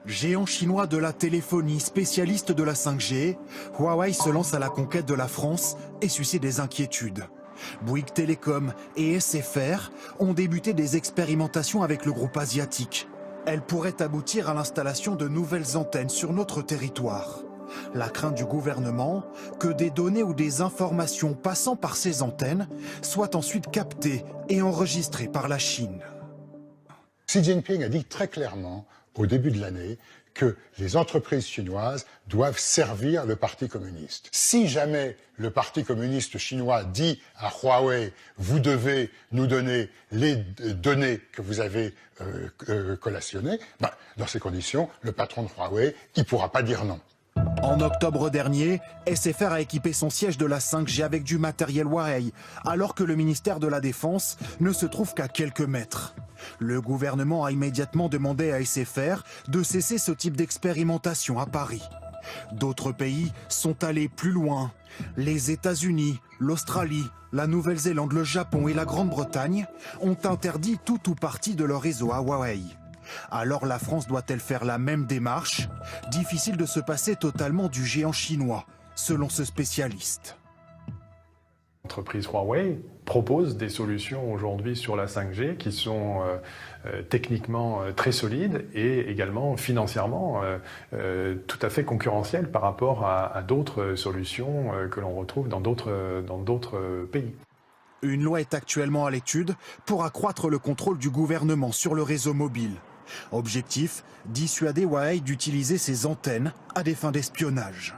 Géant chinois de la téléphonie, spécialiste de la 5G, Huawei se lance à la conquête de la France et suscite des inquiétudes. Bouygues Telecom et SFR ont débuté des expérimentations avec le groupe asiatique. Elles pourraient aboutir à l'installation de nouvelles antennes sur notre territoire. La crainte du gouvernement que des données ou des informations passant par ces antennes soient ensuite captées et enregistrées par la Chine. Xi Jinping a dit très clairement au début de l'année que les entreprises chinoises doivent servir le Parti communiste. Si jamais le Parti communiste chinois dit à Huawei « vous devez nous donner les données que vous avez collationnées », dans ces conditions, le patron de Huawei ne pourra pas dire non. En octobre dernier, SFR a équipé son siège de la 5G avec du matériel Huawei, alors que le ministère de la Défense ne se trouve qu'à quelques mètres. Le gouvernement a immédiatement demandé à SFR de cesser ce type d'expérimentation à Paris. D'autres pays sont allés plus loin. Les États-Unis, l'Australie, la Nouvelle-Zélande, le Japon et la Grande-Bretagne ont interdit tout ou partie de leur réseau à Huawei. Alors la France doit-elle faire la même démarche? Difficile de se passer totalement du géant chinois, selon ce spécialiste. L'entreprise Huawei propose des solutions aujourd'hui sur la 5G qui sont techniquement très solides et également financièrement tout à fait concurrentielles par rapport à d'autres solutions que l'on retrouve dans d'autres pays. Une loi est actuellement à l'étude pour accroître le contrôle du gouvernement sur le réseau mobile. Objectif, dissuader Huawei d'utiliser ses antennes à des fins d'espionnage.